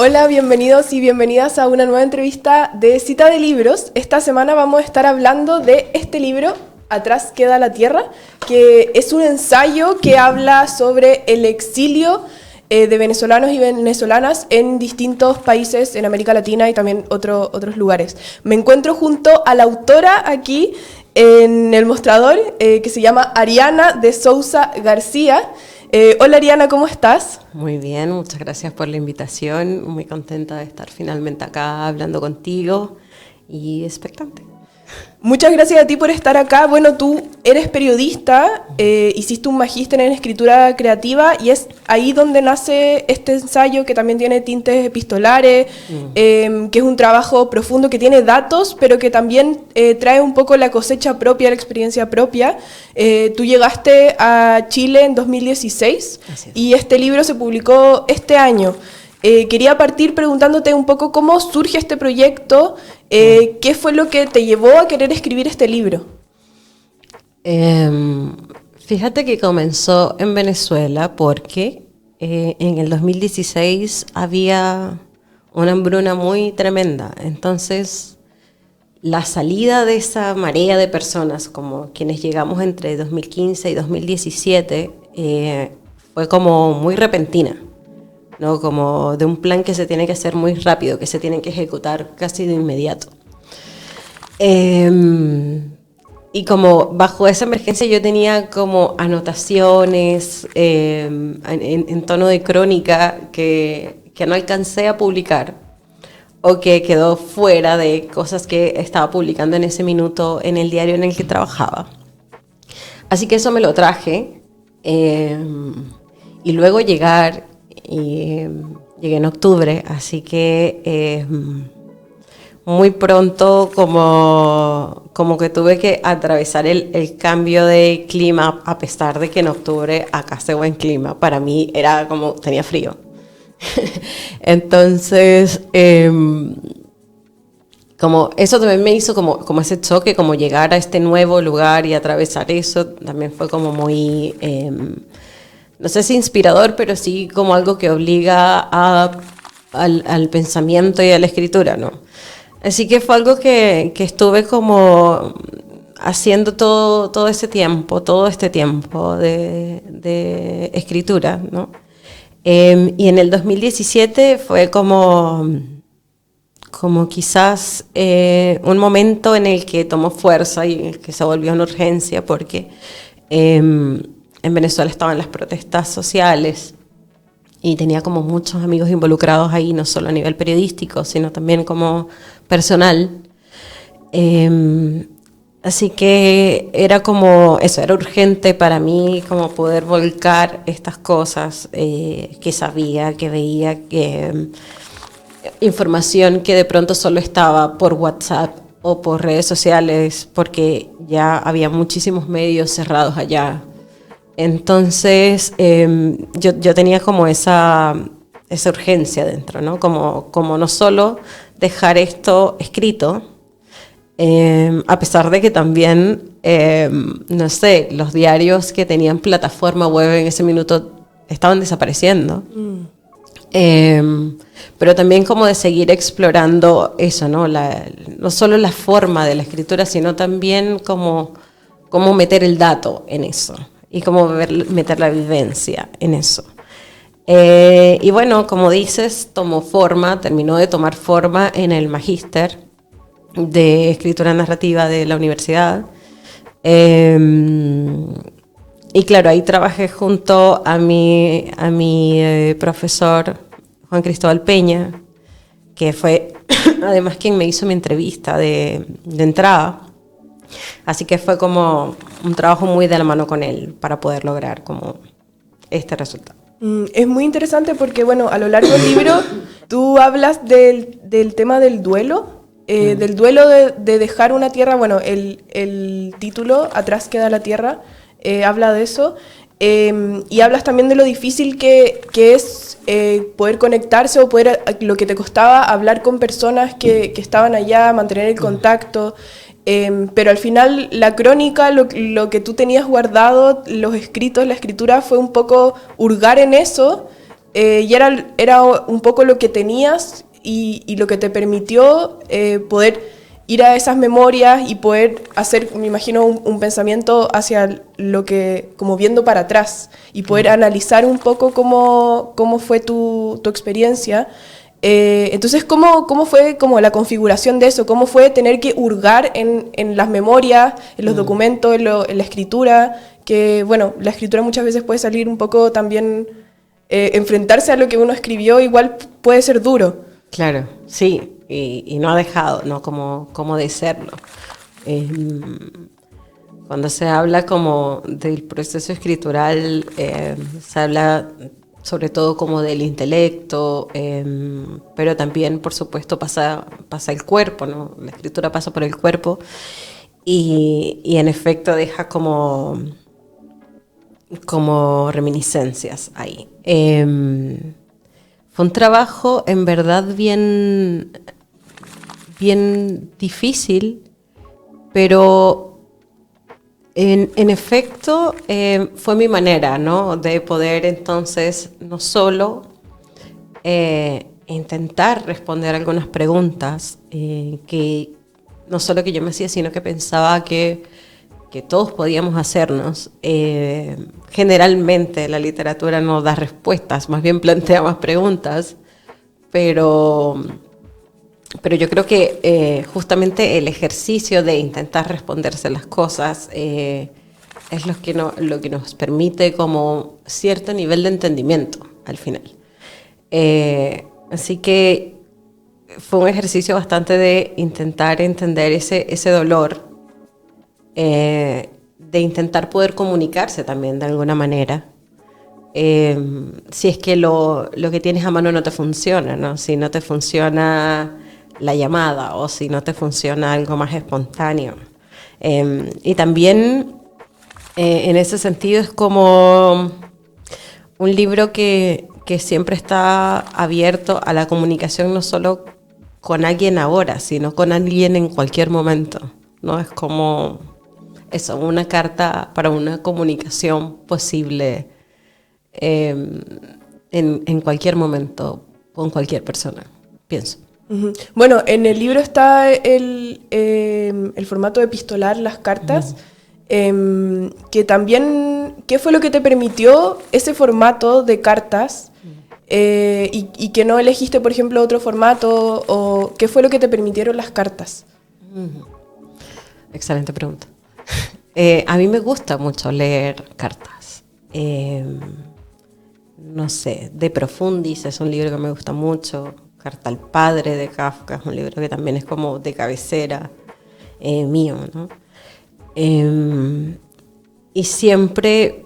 Hola, bienvenidos y bienvenidas a una nueva entrevista de Cita de Libros. Esta semana vamos a estar hablando de este libro, Atrás queda la tierra, que es un ensayo que habla sobre el exilio de venezolanos y venezolanas en distintos países en América Latina y también otros lugares. Me encuentro junto a la autora aquí en el mostrador, que se llama Ariana de Souza García. Hola Ariana, ¿cómo estás? Muy bien, muchas gracias por la invitación. Muy contenta de estar finalmente acá hablando contigo y expectante. Muchas gracias a ti por estar acá. Bueno, tú eres periodista, hiciste un magíster en escritura creativa y es ahí donde nace este ensayo que también tiene tintes epistolares, que es un trabajo profundo que tiene datos, pero que también trae un poco la cosecha propia, la experiencia propia. Tú llegaste a Chile en 2016 y este libro se publicó este año. Quería partir preguntándote un poco cómo surge este proyecto, qué fue lo que te llevó a querer escribir este libro. Fíjate que comenzó en Venezuela porque en el 2016 había una hambruna muy tremenda. Entonces, la salida de esa marea de personas, como quienes llegamos entre 2015 y 2017, fue como muy repentina. ¿No? Como de un plan que se tiene que hacer muy rápido, que se tiene que ejecutar casi de inmediato. Y como bajo esa emergencia yo tenía como anotaciones en tono de crónica que no alcancé a publicar o que quedó fuera de cosas que estaba publicando en ese minuto en el diario en el que trabajaba. Así que eso me lo traje y luego llegar. Y llegué en octubre, así que muy pronto como que tuve que atravesar el cambio de clima, a pesar de que en octubre acá hace buen clima. Para mí era como, tenía frío. Entonces, como eso también me hizo como ese choque, como llegar a este nuevo lugar y atravesar eso, también fue como muy... no sé si inspirador, pero sí como algo que obliga al pensamiento y a la escritura, ¿no? Así que fue algo que estuve como haciendo todo este tiempo de escritura, ¿no? Y en el 2017 fue como quizás un momento en el que tomó fuerza y en el que se volvió una urgencia porque... en Venezuela estaban las protestas sociales y tenía como muchos amigos involucrados ahí, no solo a nivel periodístico, sino también como personal. Así que era como eso, era urgente para mí como poder volcar estas cosas que sabía, que veía, información que de pronto solo estaba por WhatsApp o por redes sociales, porque ya había muchísimos medios cerrados allá. Entonces, yo tenía como esa urgencia dentro, ¿no? Como no solo dejar esto escrito, a pesar de que también, no sé, los diarios que tenían plataforma web en ese minuto estaban desapareciendo. Pero también como de seguir explorando eso, ¿no? No solo la forma de la escritura, sino también como meter el dato en eso. Y cómo meter la vivencia en eso. Y bueno, como dices, terminó de tomar forma en el magíster de escritura narrativa de la universidad. Y claro, ahí trabajé junto a mi profesor Juan Cristóbal Peña, que fue además quien me hizo mi entrevista de entrada. Así que fue como un trabajo muy de la mano con él para poder lograr como este resultado. Es muy interesante porque, bueno, a lo largo del libro tú hablas del tema del duelo, del duelo de dejar una tierra. Bueno, el título, Atrás queda la tierra, habla de eso. Y hablas también de lo difícil que es poder conectarse o poder, lo que te costaba hablar con personas que estaban allá, mantener el contacto. Pero al final la crónica, lo que tú tenías guardado, los escritos, la escritura, fue un poco hurgar en eso, y era un poco lo que tenías y lo que te permitió poder ir a esas memorias y poder hacer, me imagino, un pensamiento hacia lo que, como viendo para atrás, y poder analizar un poco cómo fue tu experiencia. Entonces, ¿cómo fue como la configuración de eso? ¿Cómo fue tener que hurgar en las memorias, en los documentos, en la escritura? Que, bueno, la escritura muchas veces puede salir un poco también, enfrentarse a lo que uno escribió igual puede ser duro. Claro, sí, y no ha dejado, ¿no? Como de serlo. Cuando se habla como del proceso escritural, se habla sobre todo como del intelecto, pero también, por supuesto, pasa el cuerpo, ¿no? La escritura pasa por el cuerpo y en efecto deja como reminiscencias ahí. Fue un trabajo en verdad bien difícil, pero en efecto fue mi manera, ¿no? De poder entonces no solo intentar responder algunas preguntas que no solo que yo me hacía, sino que pensaba que todos podíamos hacernos. Generalmente la literatura no da respuestas, más bien plantea más preguntas, pero yo creo que justamente el ejercicio de intentar responderse las cosas es lo que nos permite como cierto nivel de entendimiento al final. Así que fue un ejercicio bastante de intentar entender ese dolor, de intentar poder comunicarse también de alguna manera. Si es que lo que tienes a mano no te funciona, ¿no? Si no te funciona la llamada o si no te funciona algo más espontáneo. Y también en ese sentido es como un libro que siempre está abierto a la comunicación, no solo con alguien ahora, sino con alguien en cualquier momento, ¿no? Es como eso, una carta para una comunicación posible en cualquier momento, con cualquier persona, pienso. Uh-huh. Bueno, en el libro está el formato epistolar, las cartas, que también, ¿qué fue lo que te permitió ese formato de cartas y que no elegiste, por ejemplo, otro formato? ¿O qué fue lo que te permitieron las cartas? Excelente pregunta. A mí me gusta mucho leer cartas. No sé, De Profundis es un libro que me gusta mucho. Carta al padre de Kafka es un libro que también es como de cabecera mío, ¿no? Y siempre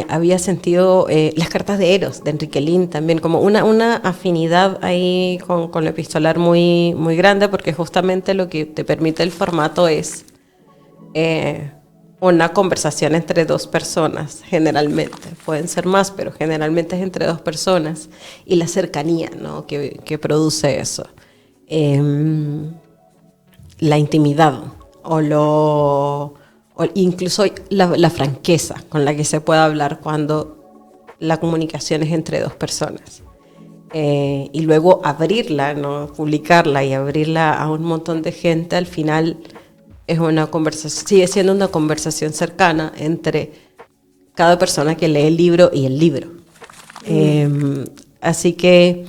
había sentido las cartas de Eros, de Enrique Lihn también, como una afinidad ahí con lo epistolar muy, muy grande, porque justamente lo que te permite el formato es una conversación entre dos personas, generalmente. Pueden ser más, pero generalmente es entre dos personas. Y la cercanía, ¿no? que produce eso. La intimidad o incluso la franqueza con la que se puede hablar cuando la comunicación es entre dos personas. Y luego abrirla, ¿no? Publicarla y abrirla a un montón de gente, al final es una conversación, sigue siendo una conversación cercana entre cada persona que lee el libro y el libro. Así que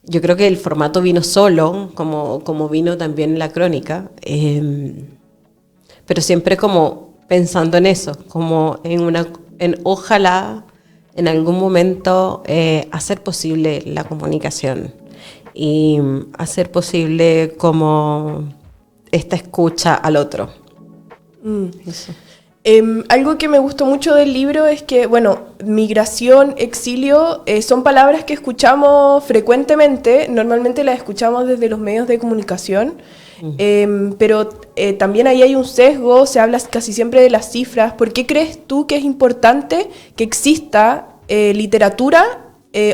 yo creo que el formato vino solo, como vino también la crónica, pero siempre como pensando en eso, como en ojalá en algún momento hacer posible la comunicación y hacer posible como esta escucha al otro. Eso. Algo que me gustó mucho del libro es que, bueno, migración, exilio, son palabras que escuchamos frecuentemente, normalmente las escuchamos desde los medios de comunicación, pero también ahí hay un sesgo, se habla casi siempre de las cifras. ¿Por qué crees tú que es importante que exista literatura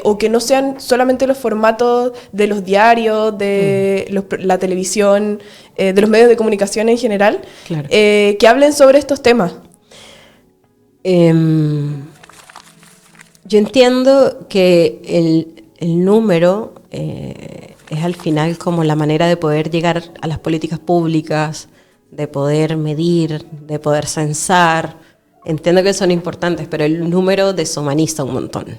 o que no sean solamente los formatos de los diarios, de la televisión, de los medios de comunicación en general, Claro. Que hablen sobre estos temas? Yo entiendo que el número es al final como la manera de poder llegar a las políticas públicas, de poder medir, de poder censar. Entiendo que son importantes, pero el número deshumaniza un montón.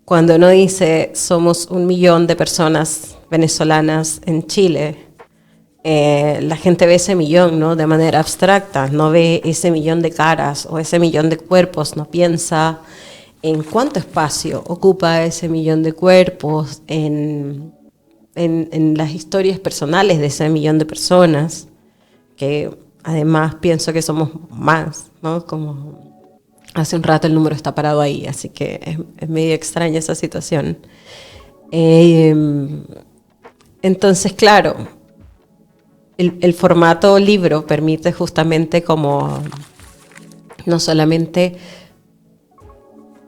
Cuando uno dice somos 1 millón de personas venezolanas en Chile, la gente ve ese millón, ¿no?, de manera abstracta, no ve ese millón de caras o ese millón de cuerpos, no piensa en cuánto espacio ocupa ese millón de cuerpos, en las historias personales de ese millón de personas, que además pienso que somos más, ¿no? Como hace un rato el número está parado ahí, así que es medio extraña esa situación. Entonces, claro, el formato libro permite justamente como no solamente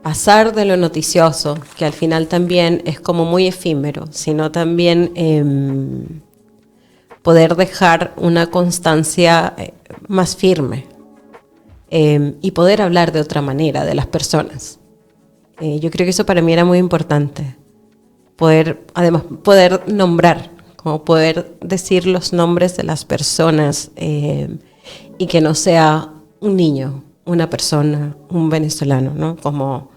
pasar de lo noticioso, que al final también es como muy efímero, sino también poder dejar una constancia más firme y poder hablar de otra manera de las personas. Yo creo que eso para mí era muy importante, además poder nombrar, como poder decir los nombres de las personas y que no sea un niño, una persona, un venezolano, ¿no? Como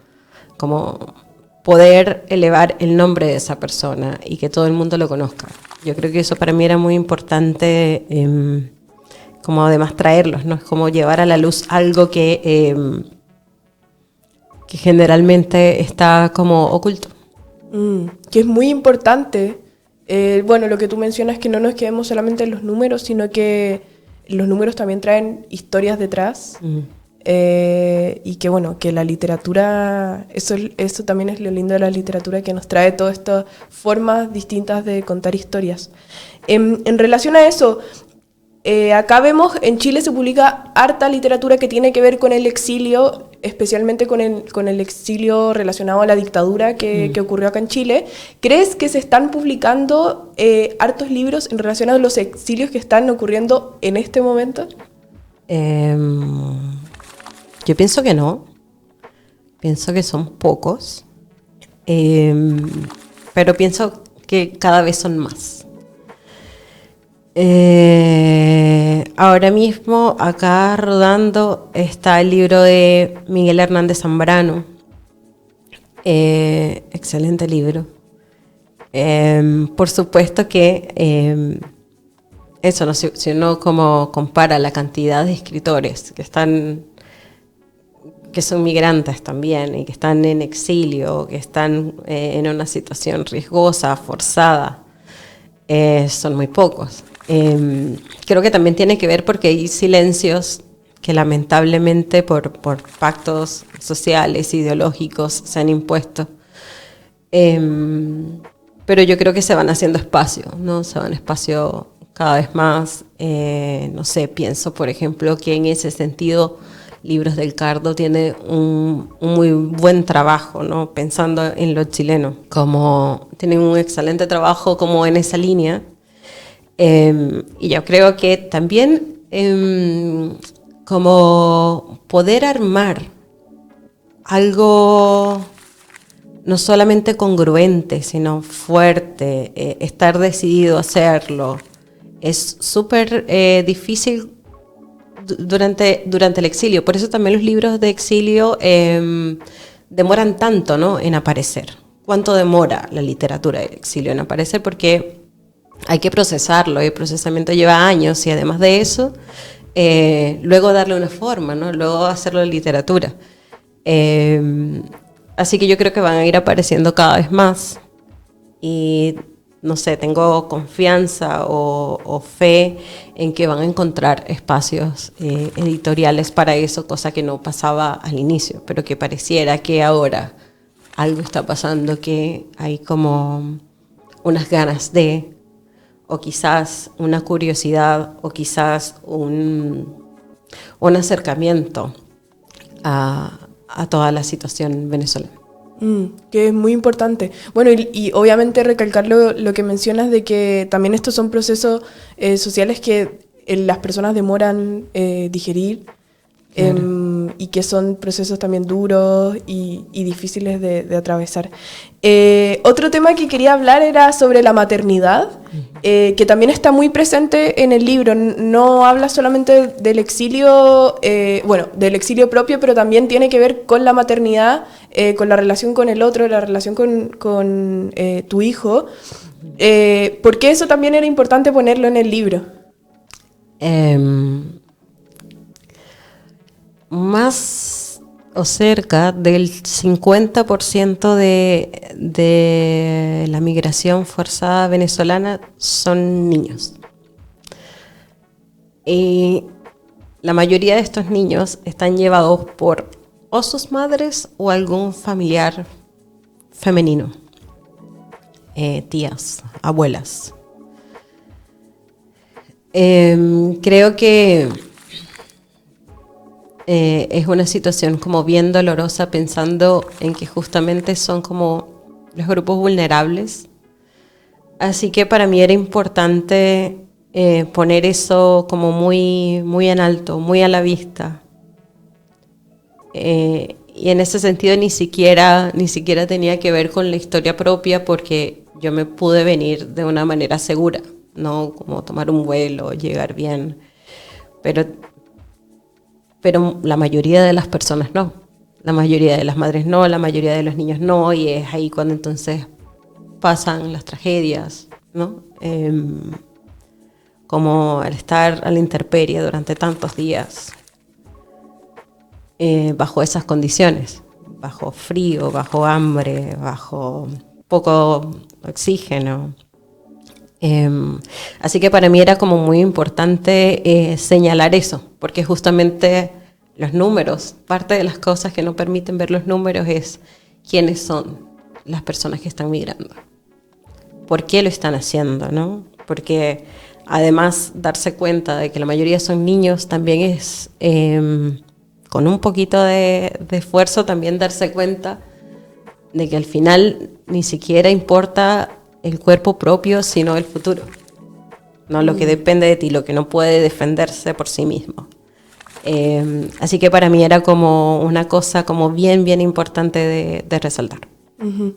poder elevar el nombre de esa persona y que todo el mundo lo conozca. Yo creo que eso para mí era muy importante, como además traerlos, ¿no? Es como llevar a la luz algo que generalmente está como oculto. Que es muy importante. Bueno, lo que tú mencionas, que no nos quedemos solamente en los números, sino que los números también traen historias detrás. Y que bueno, que la literatura, eso también es lo lindo de la literatura, que nos trae todas estas formas distintas de contar historias. En relación a eso, acá vemos, en Chile se publica harta literatura que tiene que ver con el exilio, especialmente con el exilio relacionado a la dictadura que ocurrió acá en Chile. ¿Crees que se están publicando hartos libros en relación a los exilios que están ocurriendo en este momento? Yo pienso que no. Pienso que son pocos. Pero pienso que cada vez son más. Ahora mismo acá rodando está el libro de Miguel Hernández Zambrano. Excelente libro. Por supuesto que eso, ¿no? Si uno como compara la cantidad de escritores que son migrantes también y que están en exilio, que están en una situación riesgosa, forzada, son muy pocos. Creo que también tiene que ver porque hay silencios que lamentablemente por pactos sociales, ideológicos, se han impuesto. Pero yo creo que se van haciendo espacio, ¿no? Se van espacio cada vez más. No sé, pienso, por ejemplo, que en ese sentido Libros del Cardo tiene un muy buen trabajo, ¿no? Pensando en lo chileno, como tienen un excelente trabajo como en esa línea. Y yo creo que también como poder armar algo no solamente congruente, sino fuerte, estar decidido a hacerlo, es súper difícil durante el exilio. Por eso también los libros de exilio demoran tanto, ¿no?, en aparecer. ¿Cuánto demora la literatura de exilio en aparecer? Porque hay que procesarlo, y el procesamiento lleva años, y además de eso, luego darle una forma, ¿no?, luego hacerlo en literatura. Así que yo creo que van a ir apareciendo cada vez más. Y no sé, tengo confianza o fe en que van a encontrar espacios editoriales para eso, cosa que no pasaba al inicio, pero que pareciera que ahora algo está pasando, que hay como unas ganas de, o quizás una curiosidad, o quizás un acercamiento a toda la situación venezolana. Que es muy importante. Bueno, y obviamente recalcar lo que mencionas de que también estos son procesos sociales que las personas demoran digerir, y que son procesos también duros y difíciles de atravesar. Otro tema que quería hablar era sobre la maternidad, que también está muy presente en el libro. No habla solamente del exilio, del exilio propio, pero también tiene que ver con la maternidad, con la relación con el otro, la relación con tu hijo. ¿Por qué eso también era importante ponerlo en el libro? Más o cerca del 50% de la migración forzada venezolana son niños. Y la mayoría de estos niños están llevados por o sus madres o algún familiar femenino, tías, abuelas. Creo que es una situación como bien dolorosa, pensando en que justamente son como los grupos vulnerables. Así que para mí era importante poner eso como muy, muy en alto, muy a la vista. Y en ese sentido ni siquiera tenía que ver con la historia propia, porque yo me pude venir de una manera segura, no como tomar un vuelo, llegar bien. Pero la mayoría de las personas no. La mayoría de las madres no, la mayoría de los niños no, y es ahí cuando entonces pasan las tragedias, ¿no? Como al estar a la intemperie durante tantos días, bajo esas condiciones, bajo frío, bajo hambre, bajo poco oxígeno. Así que para mí era como muy importante señalar eso, porque justamente los números, parte de las cosas que no permiten ver los números es quiénes son las personas que están migrando, por qué lo están haciendo, ¿no? Porque además darse cuenta de que la mayoría son niños también es, con un poquito de esfuerzo, también darse cuenta de que al final ni siquiera importa el cuerpo propio, sino el futuro, no lo que depende de ti, lo que no puede defenderse por sí mismo. Así que para mí era como una cosa como bien, bien importante de resaltar. Uh-huh.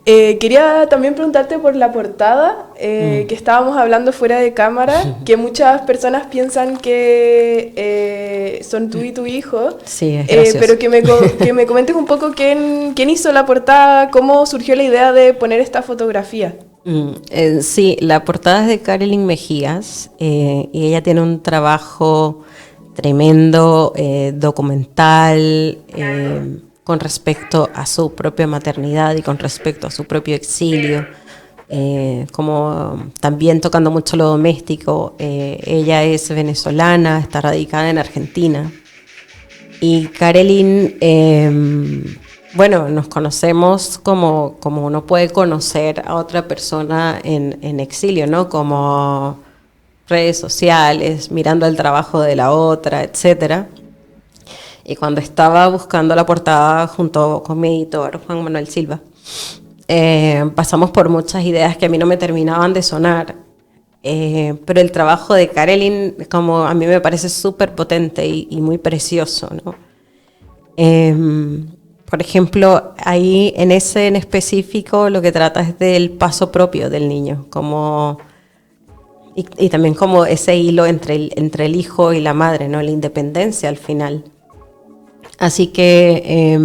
Quería también preguntarte por la portada, que estábamos hablando fuera de cámara, que muchas personas piensan que son tú y tu hijo. Sí, es gracioso. Pero que me comentes un poco quién hizo la portada, cómo surgió la idea de poner esta fotografía. Sí, la portada es de Carolyn Mejías, y ella tiene un trabajo tremendo, documental, con respecto a su propia maternidad y con respecto a su propio exilio, como también tocando mucho lo doméstico. Ella es venezolana, está radicada en Argentina, y Carolyn, nos conocemos como uno puede conocer a otra persona en exilio, ¿no? Como redes sociales, mirando el trabajo de la otra, etcétera. Y cuando estaba buscando la portada junto con mi editor, Juan Manuel Silva, pasamos por muchas ideas que a mí no me terminaban de sonar. Pero el trabajo de Carolyn, como a mí me parece súper potente y muy precioso, ¿no? Por ejemplo, ahí en ese en específico lo que trata es del paso propio del niño, como... Y también como ese hilo entre el hijo y la madre, ¿no? La independencia al final. Así que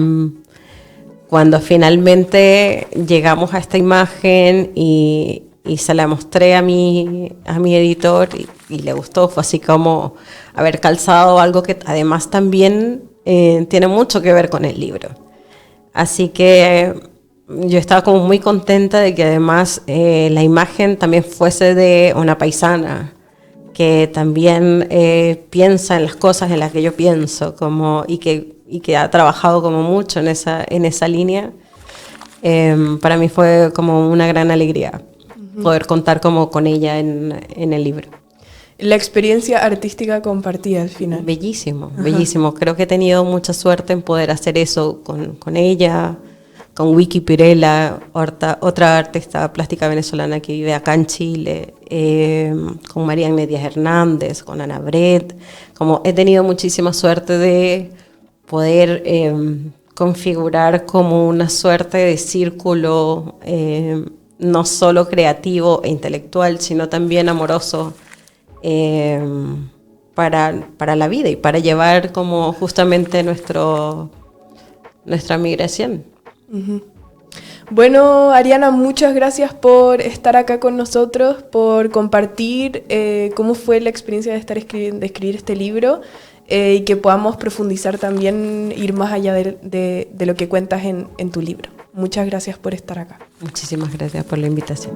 cuando finalmente llegamos a esta imagen y se la mostré a mi editor y le gustó, fue así como haber calzado algo que además también tiene mucho que ver con el libro. Así que yo estaba como muy contenta de que además la imagen también fuese de una paisana que también piensa en las cosas en las que yo pienso, y que ha trabajado como mucho en esa línea. Para mí fue como una gran alegría. poder contar como con ella en el libro. La experiencia artística compartida al final. Bellísimo, bellísimo. Creo que he tenido mucha suerte en poder hacer eso con ella, con Vicky Pirela, otra artista plástica venezolana que vive acá en Chile, con María Agnes Díaz Hernández, con Ana Bret. Como he tenido muchísima suerte de poder configurar como una suerte de círculo, no solo creativo e intelectual, sino también amoroso, para la vida y para llevar como justamente nuestra migración. Uh-huh. Bueno, Ariana, muchas gracias por estar acá con nosotros, por compartir cómo fue la experiencia de escribir este libro, y que podamos profundizar también, ir más allá de lo que cuentas en tu libro. Muchas gracias por estar acá. Muchísimas gracias por la invitación.